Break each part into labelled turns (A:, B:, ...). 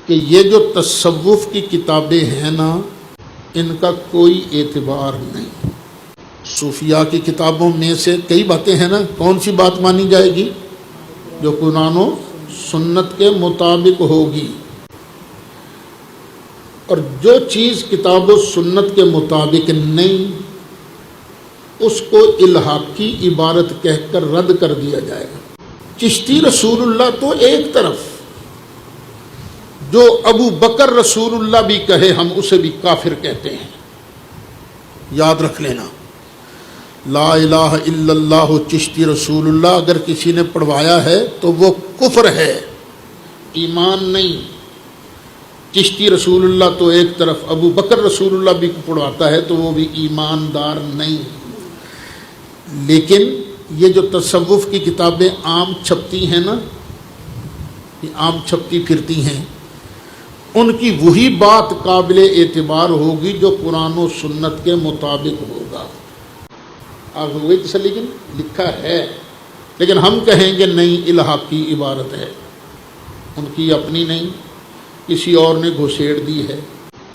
A: کہ یہ جو تصوف کی کتابیں ہیں نا، ان کا کوئی اعتبار نہیں۔ صوفیاء کی کتابوں میں سے کئی باتیں ہیں نا، کون سی بات مانی جائے گی؟ جو قرآن و سنت کے مطابق ہوگی، اور جو چیز کتاب و سنت کے مطابق نہیں اس کو الحاقی عبارت کہہ کر رد کر دیا جائے گا۔ چشتی رسول اللہ تو ایک طرف، جو ابو بکر رسول اللہ بھی کہے ہم اسے بھی کافر کہتے ہیں۔ یاد رکھ لینا، لا الہ الا اللہ چشتی رسول اللہ اگر کسی نے پڑھوایا ہے تو وہ کفر ہے، ایمان نہیں۔ چشتی رسول اللہ تو ایک طرف، ابو بکر رسول اللہ بھی پڑھواتا ہے تو وہ بھی ایماندار نہیں۔ لیکن یہ جو تصوف کی کتابیں عام چھپتی ہیں نا، یہ عام چھپتی پھرتی ہیں، ان کی وہی بات قابل اعتبار ہوگی جو قرآن و سنت کے مطابق ہوگا۔ آپ وہی تسلی کی لکھا ہے، لیکن ہم کہیں گے نہیں الحاقی عبارت ہے، ان کی اپنی نہیں، کسی اور نے گھسیڑ دی ہے۔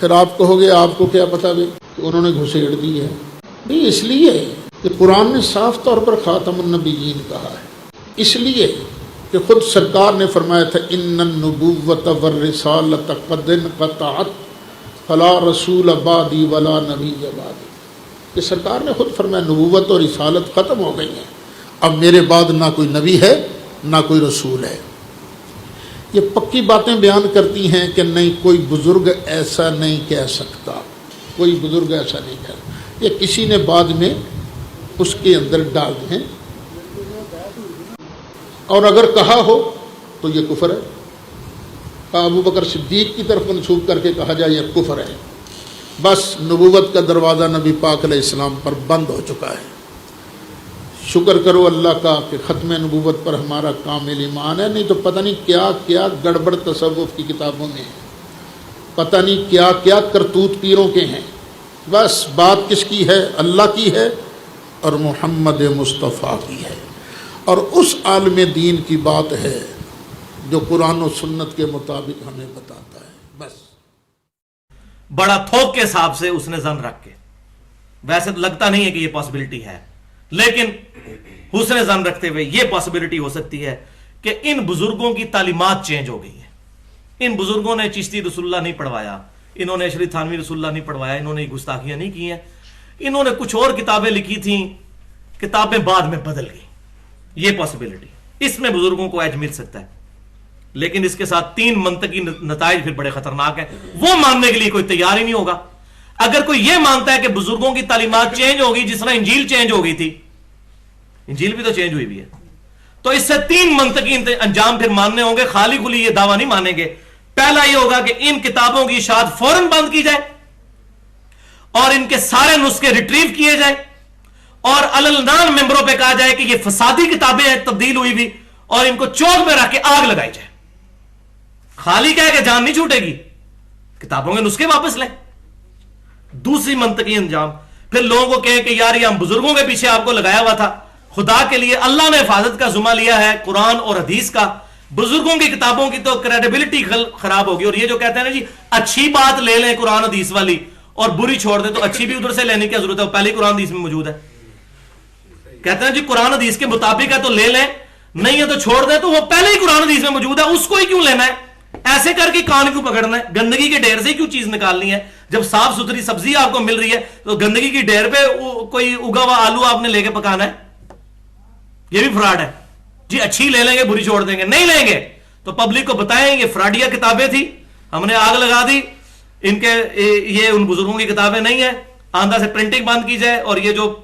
A: پھر آپ کہو گے آپ کو کیا پتہ بھی کہ انہوں نے گھسیڑ دی ہے؟ نہیں، اس لیے کہ قرآن نے صاف طور پر خاتم النبیین کہا ہے، اس لیے کہ خود سرکار نے فرمایا تھا ان النبوۃ والرسالۃ قد انقطعت فلا رسول بعدی ولا نبی بعدی، کہ سرکار نے خود فرمایا نبوت اور رسالت ختم ہو گئی ہیں، اب میرے بعد نہ کوئی نبی ہے نہ کوئی رسول ہے۔ یہ پکی باتیں بیان کرتی ہیں کہ نہیں کوئی بزرگ ایسا نہیں کہہ سکتا، کوئی بزرگ ایسا نہیں کہہ، یہ کسی نے بعد میں اس کے اندر ڈال دیں، اور اگر کہا ہو تو یہ کفر ہے۔ ابو بکر صدیق کی طرف منسوب کر کے کہا جائے یہ کفر ہے، بس نبوت کا دروازہ نبی پاک علیہ السلام پر بند ہو چکا ہے۔ شکر کرو اللہ کا کہ ختم نبوت پر ہمارا کامل ایمان ہے، نہیں تو پتہ نہیں کیا کیا گڑبڑ تصوف کی کتابوں میں ہے، پتہ نہیں کیا کیا کرتوت پیروں کے ہیں۔ بس بات کس کی ہے؟ اللہ کی ہے اور محمد مصطفیٰ کی ہے، اور اس عالم دین کی بات ہے جو قرآن و سنت کے مطابق ہمیں بتاتا ہے۔ بس
B: بڑا تھوک کے حساب سے اس نے ضم رکھ کے، ویسے تو لگتا نہیں ہے کہ یہ پاسبلٹی ہے، لیکن حسن ضم رکھتے ہوئے یہ پاسبلٹی ہو سکتی ہے کہ ان بزرگوں کی تعلیمات چینج ہو گئی ہیں۔ ان بزرگوں نے چشتی رسول اللہ نہیں پڑھوایا، انہوں نے اشری تھانوی رسول اللہ نہیں پڑھوایا، انہوں نے گستاخیاں نہیں کی ہیں، انہوں نے کچھ اور کتابیں لکھی تھیں، کتابیں بعد میں بدل گئی، یہ پاسبلٹی، اس میں بزرگوں کو ایج مل سکتا ہے۔ لیکن اس کے ساتھ تین منطقی نتائج پھر بڑے خطرناک ہیں، وہ ماننے کے لیے کوئی تیار ہی نہیں ہوگا۔ اگر کوئی یہ مانتا ہے کہ بزرگوں کی تعلیمات چینج ہوگی جس طرح انجیل چینج ہو گئی تھی، انجیل بھی تو چینج ہوئی بھی ہے، تو اس سے تین منطقی انجام پھر ماننے ہوں گے، خالی کھلی یہ دعویٰ نہیں مانیں گے۔ پہلا یہ ہوگا کہ ان کتابوں کی اشاعت فوراً بند کی جائے اور ان کے سارے نسخے ریٹریو کیے جائیں، اور علنان ممبروں پہ کہا جائے کہ یہ فسادی کتابیں ہیں، تبدیل ہوئی بھی، اور ان کو چوک میں رکھ کے آگ لگائی جائے۔ خالی کہہ کہ جان نہیں چھوٹے گی، کتابوں کے نسخے واپس لیں۔ دوسری منطقی انجام پھر لوگوں کو کہیں کہ یار یہ ہم بزرگوں کے پیچھے آپ کو لگایا ہوا تھا، خدا کے لیے اللہ نے حفاظت کا ذمہ لیا ہے قرآن اور حدیث کا، بزرگوں کی کتابوں کی تو کریڈیبلٹی خراب ہوگی۔ اور یہ جو کہتے ہیں نا جی اچھی بات لے لیں قرآن حدیث والی اور بری چھوڑ دیں، تو اچھی بھی ادھر سے لینے کی ضرورت ہے، وہ پہلے ہی قرآن حدیث میں موجود ہے۔ کہتے ہیں جی قرآن حدیث کے مطابق ہے تو لے لیں، نہیں ہے تو چھوڑ دیں، تو وہ پہلے ہی قرآن حدیث میں موجود ہے، اس کو ہی کیوں لینا ہے؟ ایسے کر کے کان کیوں پکڑنا ہے؟ گندگی کے ڈھیر سے کیوں چیز نکالنی ہے؟ جب صاف ستھری سبزی آپ کو مل رہی ہے تو گندگی کی ڈھیر پہ کوئی اگا ہوا آلو آپ نے لے کے پکانا ہے؟ یہ بھی فراڈ ہے۔ جی اچھی لے لیں گے بری چھوڑ دیں گے، نہیں لیں گے تو پبلک کو بتائیں یہ فراڈیا کتابیں تھی، ہم نے آگ لگا دی، ان کے یہ ان بزرگوں کی کتابیں نہیں ہیں، آندھا سے پرنٹنگ بند کی جائے، اور یہ جو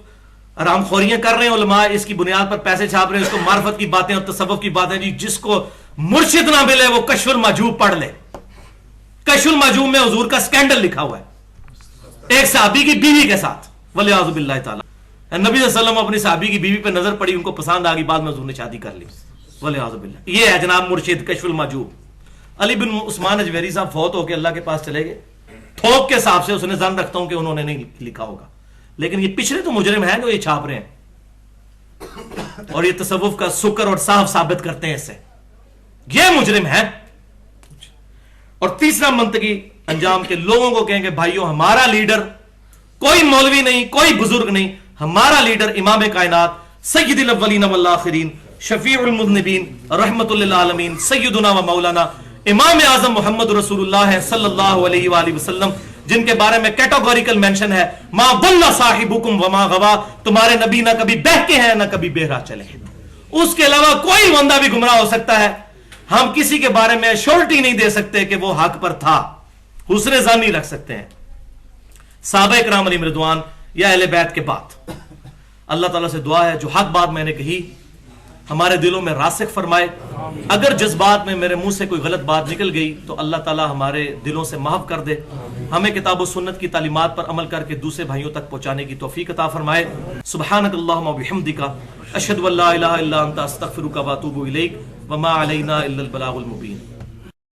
B: حرام خوریاں کر رہے ہیں علماء اس کی بنیاد پر پیسے چھاپ رہے ہیں، اس کو معرفت کی باتیں اور تصوف کی باتیں، جی جس کو مرشد نہ ملے وہ کشف المحجوب پڑھ لے۔ کشف المحجوب میں حضور کا سکینڈل لکھا ہوا ہے ایک صحابی کی بیوی کے ساتھ، ولیعوذ باللہ تعالی۔ نبی صلی اللہ علیہ وسلم اپنی صحابی کی بیوی پہ نظر پڑی، ان کو پسند آ گئی، بعد میں حضور نے شادی کر لی، ولیعوذ باللہ۔ یہ ہے جناب مرشد کشف المحجوب۔ علی بن عثمان اجویری صاحب فوت ہو کے اللہ کے پاس چلے گئے، تھوک کے حساب سے اس نے ظن رکھتا ہوں کہ انہوں نے نہیں لکھا ہوگا، لیکن یہ پچھلے تو مجرم ہیں جو یہ چھاپ رہے ہیں اور یہ تصوف کا سکر اور صاف ثابت کرتے ہیں، اس سے یہ مجرم ہیں۔ اور تیسرا منطقی انجام کے لوگوں کو کہیں کہ بھائیوں ہمارا لیڈر کوئی مولوی نہیں، کوئی بزرگ نہیں، ہمارا لیڈر امام کائنات سید الاولین والآخرین شفیع المذنبین رحمت للعالمین سیدنا و مولانا امام اعظم محمد رسول اللہ صلی اللہ علیہ وآلہ وسلم، جن کے بارے میں کیٹاگوریکل مینشن ہے ما ضل صاحبکم وما غوا، تمہارے نبی نہ کبھی بہکے ہیں نہ کبھی بہرا چلے ہیں، اس کے علاوہ کوئی بندہ بھی گمراہ ہو سکتا ہے، ہم کسی کے بارے میں شورٹی نہیں دے سکتے کہ وہ حق پر تھا، حسن ظن نہیں رکھ سکتے ہیں۔ صحابہ کرام علیہم رضوان یا اہل بیت کے بعد اللہ تعالیٰ سے دعا ہے جو حق بات میں نے کہی ہمارے دلوں میں راسخ فرمائے، اگر جذبات میں میرے منہ سے کوئی غلط بات نکل گئی تو اللہ تعالیٰ ہمارے دلوں سے محو کر دے، ہمیں کتاب و سنت کی تعلیمات پر عمل کر کے دوسرے بھائیوں تک پہنچانے کی توفیق عطا فرمائے۔ سبحانک اللہم و بحمدک اشہد ان لا الہ الا انت استغفرک و اتوب الیک وما علینا الا البلاغ المبین۔